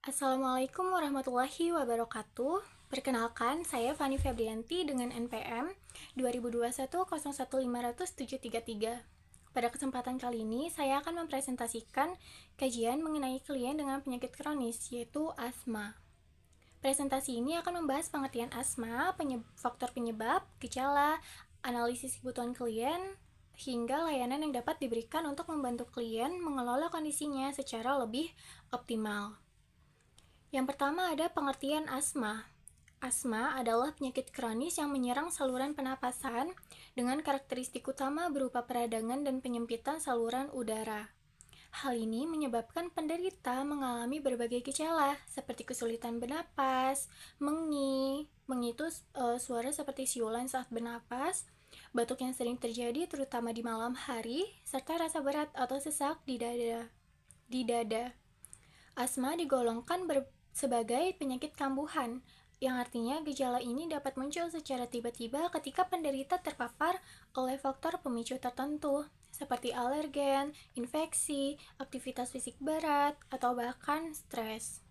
Assalamualaikum warahmatullahi wabarakatuh. Perkenalkan, saya Fani Febrianti dengan NPM 2021015073. Pada kesempatan kali ini, saya akan mempresentasikan kajian mengenai klien dengan penyakit kronis, yaitu asma. Presentasi ini akan membahas pengertian asma, faktor penyebab, gejala, analisis kebutuhan klien, hingga layanan yang dapat diberikan untuk membantu klien mengelola kondisinya secara lebih optimal. Yang pertama ada pengertian asma. Asma adalah penyakit kronis yang menyerang saluran pernapasan dengan karakteristik utama berupa peradangan dan penyempitan saluran udara. Hal ini menyebabkan penderita mengalami berbagai gejala seperti kesulitan bernapas, mengi itu suara seperti siulan saat bernapas, batuk yang sering terjadi terutama di malam hari, serta rasa berat atau sesak di dada. Asma digolongkan sebagai penyakit kambuhan, yang artinya gejala ini dapat muncul secara tiba-tiba ketika penderita terpapar oleh faktor pemicu tertentu, seperti alergen, infeksi, aktivitas fisik berat, atau bahkan stres.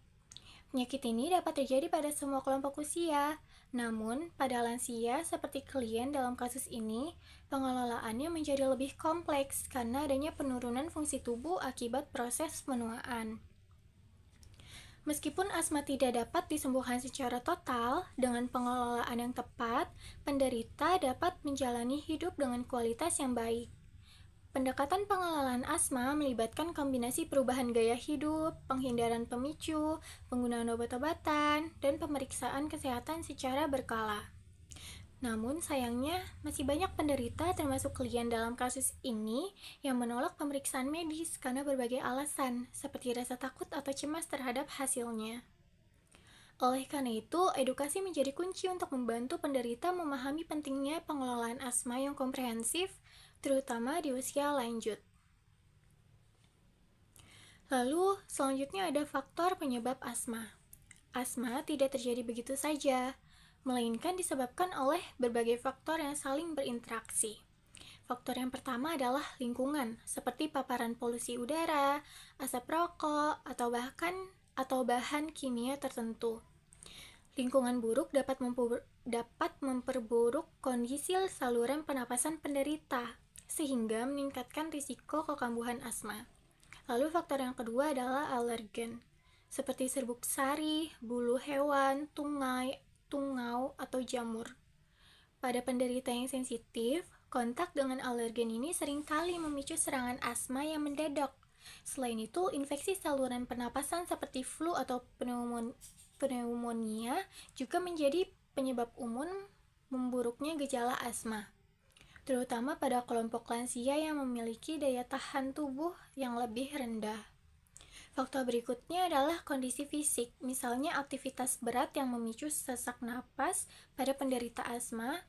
Penyakit ini dapat terjadi pada semua kelompok usia, namun pada lansia seperti klien dalam kasus ini, pengelolaannya menjadi lebih kompleks karena adanya penurunan fungsi tubuh akibat proses penuaan. Meskipun asma tidak dapat disembuhkan secara total, dengan pengelolaan yang tepat, penderita dapat menjalani hidup dengan kualitas yang baik. Pendekatan pengelolaan asma melibatkan kombinasi perubahan gaya hidup, penghindaran pemicu, penggunaan obat-obatan, dan pemeriksaan kesehatan secara berkala. Namun sayangnya, masih banyak penderita termasuk klien dalam kasus ini yang menolak pemeriksaan medis karena berbagai alasan, seperti rasa takut atau cemas terhadap hasilnya. Oleh karena itu, edukasi menjadi kunci untuk membantu penderita memahami pentingnya pengelolaan asma yang komprehensif, terutama di usia lanjut. Lalu, selanjutnya ada faktor penyebab asma. Asma tidak terjadi begitu saja, melainkan disebabkan oleh berbagai faktor yang saling berinteraksi. Faktor yang pertama adalah lingkungan, seperti paparan polusi udara, asap rokok, atau bahan kimia tertentu. Lingkungan buruk dapat memperburuk kondisi saluran pernapasan penderita, sehingga meningkatkan risiko kekambuhan asma. Lalu faktor yang kedua adalah alergen, seperti serbuk sari, bulu hewan, tungau, atau jamur. Pada penderita yang sensitif, kontak dengan alergen ini seringkali memicu serangan asma yang mendadak. Selain itu, infeksi saluran pernapasan seperti flu atau pneumonia juga menjadi penyebab umum memburuknya gejala asma, terutama pada kelompok lansia yang memiliki daya tahan tubuh yang lebih rendah. Faktor berikutnya adalah kondisi fisik, misalnya aktivitas berat yang memicu sesak napas pada penderita asma.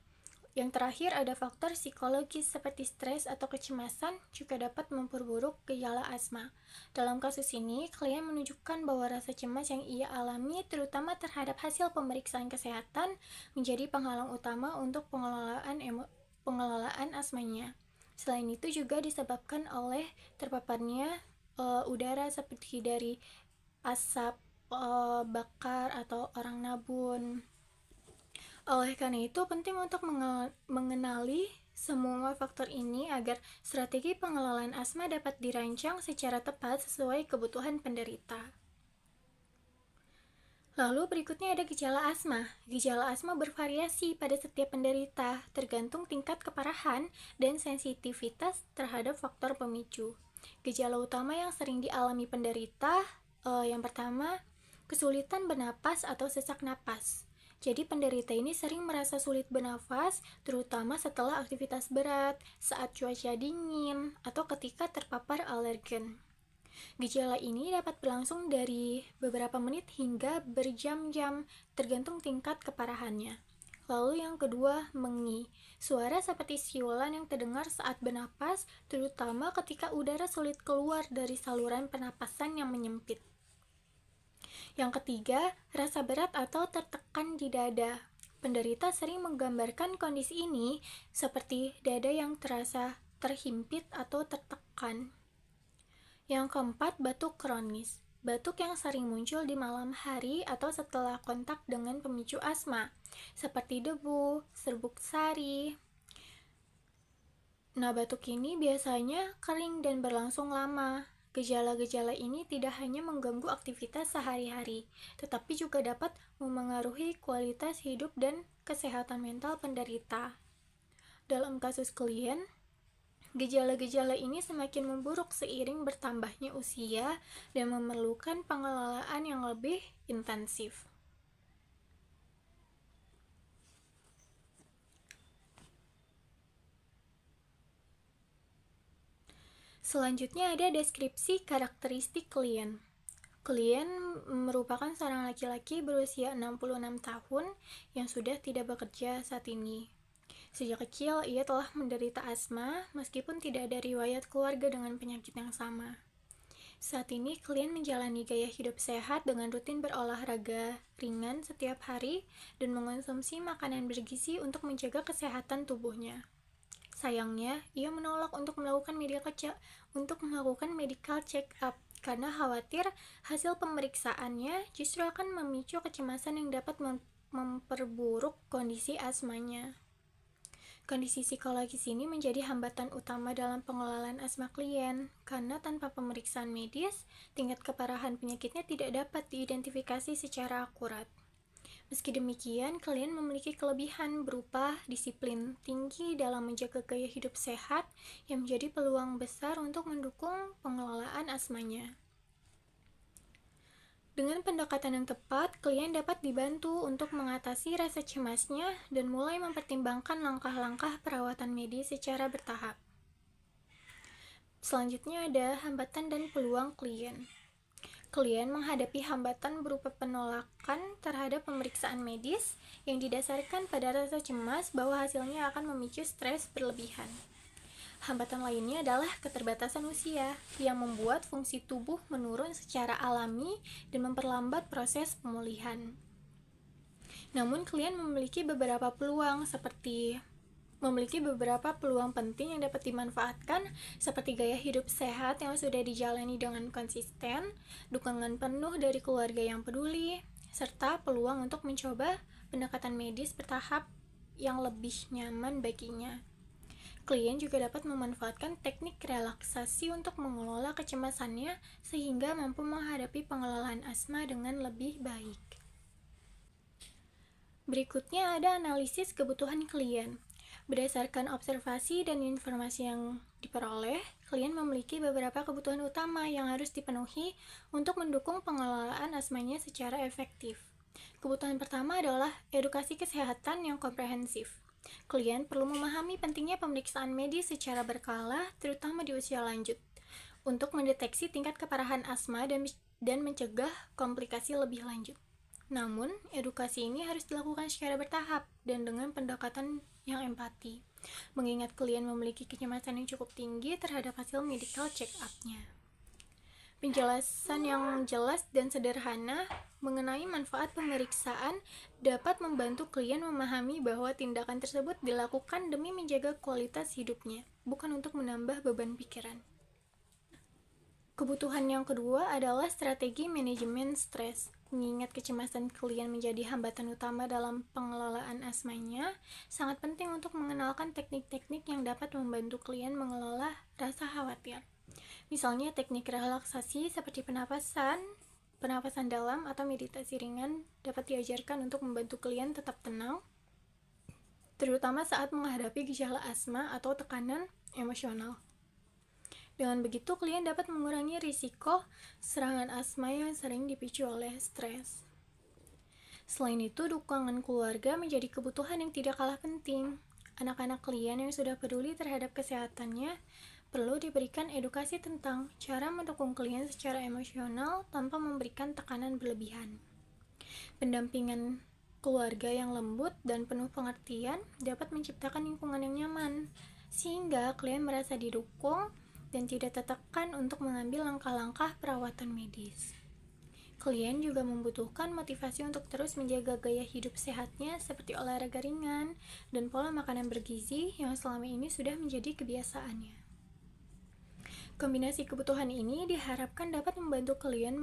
Yang terakhir ada faktor psikologis seperti stres atau kecemasan juga dapat memperburuk gejala asma. Dalam kasus ini, klien menunjukkan bahwa rasa cemas yang ia alami terutama terhadap hasil pemeriksaan kesehatan menjadi penghalang utama untuk pengelolaan asmanya. Selain itu juga disebabkan oleh terpaparnya udara seperti dari asap bakar atau orang nabun. Oleh karena itu, penting untuk mengenali semua faktor ini agar strategi pengelolaan asma dapat dirancang secara tepat sesuai kebutuhan penderita. Lalu berikutnya ada gejala asma. Gejala asma bervariasi pada setiap penderita, tergantung tingkat keparahan dan sensitivitas terhadap faktor pemicu. Gejala utama yang sering dialami penderita, yang pertama, kesulitan bernapas atau sesak napas. Jadi penderita ini sering merasa sulit bernafas, terutama setelah aktivitas berat, saat cuaca dingin, atau ketika terpapar alergen. Gejala ini dapat berlangsung dari beberapa menit hingga berjam-jam, tergantung tingkat keparahannya. Lalu yang kedua, mengi. Suara seperti siulan yang terdengar saat bernapas, terutama ketika udara sulit keluar dari saluran pernapasan yang menyempit. Yang ketiga, rasa berat atau tertekan di dada. Penderita sering menggambarkan kondisi ini seperti dada yang terasa terhimpit atau tertekan. Yang keempat, batuk kronis. Batuk yang sering muncul di malam hari atau setelah kontak dengan pemicu asma, seperti debu, serbuk sari. Nah, batuk ini biasanya kering dan berlangsung lama. Gejala-gejala ini tidak hanya mengganggu aktivitas sehari-hari, tetapi juga dapat memengaruhi kualitas hidup dan kesehatan mental penderita. Dalam kasus klien, gejala-gejala ini semakin memburuk seiring bertambahnya usia dan memerlukan pengelolaan yang lebih intensif. Selanjutnya ada deskripsi karakteristik klien. Klien merupakan seorang laki-laki berusia 66 tahun yang sudah tidak bekerja saat ini. Sejak kecil, ia telah menderita asma meskipun tidak ada riwayat keluarga dengan penyakit yang sama. Saat ini, klien menjalani gaya hidup sehat dengan rutin berolahraga ringan setiap hari dan mengonsumsi makanan bergizi untuk menjaga kesehatan tubuhnya. Sayangnya, ia menolak untuk melakukan medical check-up karena khawatir hasil pemeriksaannya justru akan memicu kecemasan yang dapat memperburuk kondisi asmanya. Kondisi psikologis ini menjadi hambatan utama dalam pengelolaan asma klien, karena tanpa pemeriksaan medis, tingkat keparahan penyakitnya tidak dapat diidentifikasi secara akurat. Meski demikian, klien memiliki kelebihan berupa disiplin tinggi dalam menjaga gaya hidup sehat yang menjadi peluang besar untuk mendukung pengelolaan asmanya. Dengan pendekatan yang tepat, klien dapat dibantu untuk mengatasi rasa cemasnya dan mulai mempertimbangkan langkah-langkah perawatan medis secara bertahap. Selanjutnya ada hambatan dan peluang klien. Klien menghadapi hambatan berupa penolakan terhadap pemeriksaan medis yang didasarkan pada rasa cemas bahwa hasilnya akan memicu stres berlebihan. Hambatan lainnya adalah keterbatasan usia yang membuat fungsi tubuh menurun secara alami dan memperlambat proses pemulihan. Namun, klien memiliki beberapa peluang penting yang dapat dimanfaatkan, seperti gaya hidup sehat yang sudah dijalani dengan konsisten, dukungan penuh dari keluarga yang peduli, serta peluang untuk mencoba pendekatan medis bertahap yang lebih nyaman baginya. Klien juga dapat memanfaatkan teknik relaksasi untuk mengelola kecemasannya sehingga mampu menghadapi pengelolaan asma dengan lebih baik. Berikutnya ada analisis kebutuhan klien. Berdasarkan observasi dan informasi yang diperoleh, klien memiliki beberapa kebutuhan utama yang harus dipenuhi untuk mendukung pengelolaan asmanya secara efektif. Kebutuhan pertama adalah edukasi kesehatan yang komprehensif. Klien perlu memahami pentingnya pemeriksaan medis secara berkala, terutama di usia lanjut, untuk mendeteksi tingkat keparahan asma dan mencegah komplikasi lebih lanjut. Namun, edukasi ini harus dilakukan secara bertahap dan dengan pendekatan yang empati, mengingat klien memiliki kecemasan yang cukup tinggi terhadap hasil medical check-up-nya. Penjelasan yang jelas dan sederhana mengenai manfaat pemeriksaan dapat membantu klien memahami bahwa tindakan tersebut dilakukan demi menjaga kualitas hidupnya, bukan untuk menambah beban pikiran. Kebutuhan yang kedua adalah strategi manajemen stres. Mengingat kecemasan klien menjadi hambatan utama dalam pengelolaan asmanya, sangat penting untuk mengenalkan teknik-teknik yang dapat membantu klien mengelola rasa khawatir. Misalnya teknik relaksasi seperti penapasan dalam atau meditasi ringan dapat diajarkan untuk membantu klien tetap tenang, terutama saat menghadapi gejala asma atau tekanan emosional. Dengan begitu, klien dapat mengurangi risiko serangan asma yang sering dipicu oleh stres. Selain itu, dukungan keluarga menjadi kebutuhan yang tidak kalah penting. Anak-anak klien yang sudah peduli terhadap kesehatannya perlu diberikan edukasi tentang cara mendukung klien secara emosional tanpa memberikan tekanan berlebihan. Pendampingan keluarga yang lembut dan penuh pengertian dapat menciptakan lingkungan yang nyaman, sehingga klien merasa didukung dan tidak tertekan untuk mengambil langkah-langkah perawatan medis. Klien juga membutuhkan motivasi untuk terus menjaga gaya hidup sehatnya seperti olahraga ringan dan pola makanan bergizi yang selama ini sudah menjadi kebiasaannya. Kombinasi kebutuhan ini diharapkan dapat membantu klien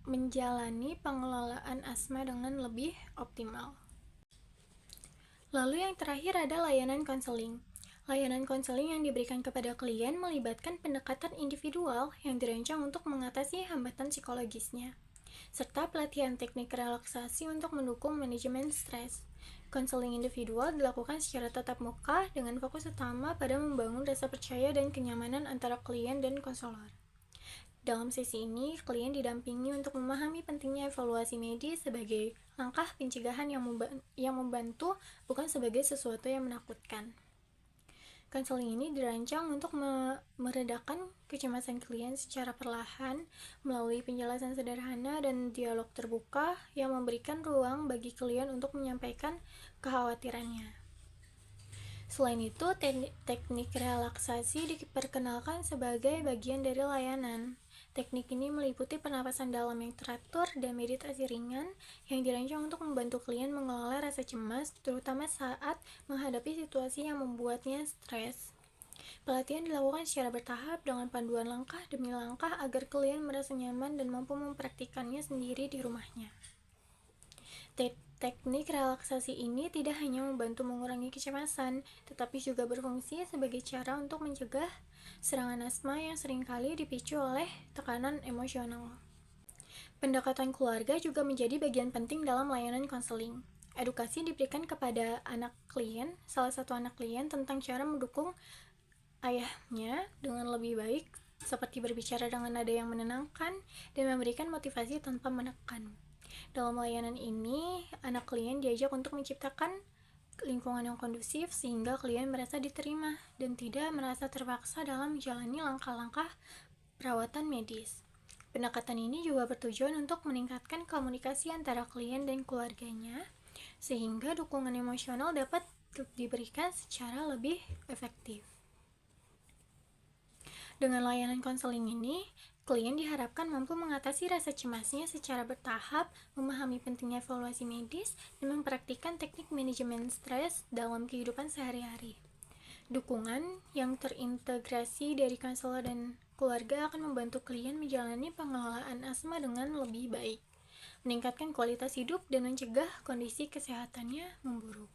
menjalani pengelolaan asma dengan lebih optimal. Lalu yang terakhir ada layanan konseling. Layanan konseling yang diberikan kepada klien melibatkan pendekatan individual yang dirancang untuk mengatasi hambatan psikologisnya, serta pelatihan teknik relaksasi untuk mendukung manajemen stres. Konseling individual dilakukan secara tatap muka dengan fokus utama pada membangun rasa percaya dan kenyamanan antara klien dan konselor. Dalam sesi ini, klien didampingi untuk memahami pentingnya evaluasi medis sebagai langkah pencegahan yang membantu, bukan sebagai sesuatu yang menakutkan. Konseling ini dirancang untuk meredakan kecemasan klien secara perlahan melalui penjelasan sederhana dan dialog terbuka yang memberikan ruang bagi klien untuk menyampaikan kekhawatirannya. Selain itu, teknik relaksasi diperkenalkan sebagai bagian dari layanan. Teknik ini meliputi pernapasan dalam yang teratur dan meditasi ringan yang dirancang untuk membantu klien mengelola rasa cemas, terutama saat menghadapi situasi yang membuatnya stres. Pelatihan dilakukan secara bertahap dengan panduan langkah demi langkah agar klien merasa nyaman dan mampu mempraktikkannya sendiri di rumahnya. Teknik relaksasi ini tidak hanya membantu mengurangi kecemasan, tetapi juga berfungsi sebagai cara untuk mencegah serangan asma yang seringkali dipicu oleh tekanan emosional. Pendekatan keluarga juga menjadi bagian penting dalam layanan konseling. Edukasi diberikan kepada salah satu anak klien tentang cara mendukung ayahnya dengan lebih baik, seperti berbicara dengan nada yang menenangkan dan memberikan motivasi tanpa menekan. Dalam layanan ini, anak klien diajak untuk menciptakan lingkungan yang kondusif sehingga klien merasa diterima dan tidak merasa terpaksa dalam menjalani langkah-langkah perawatan medis. Pendekatan ini juga bertujuan untuk meningkatkan komunikasi antara klien dan keluarganya sehingga dukungan emosional dapat diberikan secara lebih efektif. Dengan layanan konseling ini, klien diharapkan mampu mengatasi rasa cemasnya secara bertahap, memahami pentingnya evaluasi medis, dan mempraktikkan teknik manajemen stres dalam kehidupan sehari-hari. Dukungan yang terintegrasi dari konselor dan keluarga akan membantu klien menjalani pengelolaan asma dengan lebih baik, meningkatkan kualitas hidup, dan mencegah kondisi kesehatannya memburuk.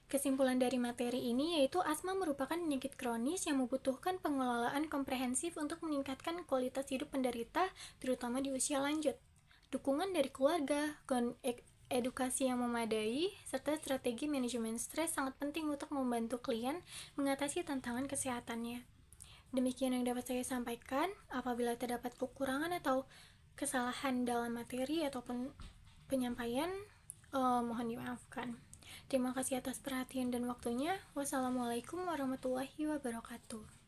Kesimpulan dari materi ini yaitu asma merupakan penyakit kronis yang membutuhkan pengelolaan komprehensif untuk meningkatkan kualitas hidup penderita, terutama di usia lanjut. Dukungan dari keluarga, edukasi yang memadai, serta strategi manajemen stres sangat penting untuk membantu klien mengatasi tantangan kesehatannya. Demikian yang dapat saya sampaikan. Apabila terdapat kekurangan atau kesalahan dalam materi ataupun penyampaian, mohon dimaafkan. Terima kasih atas perhatian dan waktunya. Wassalamualaikum warahmatullahi wabarakatuh.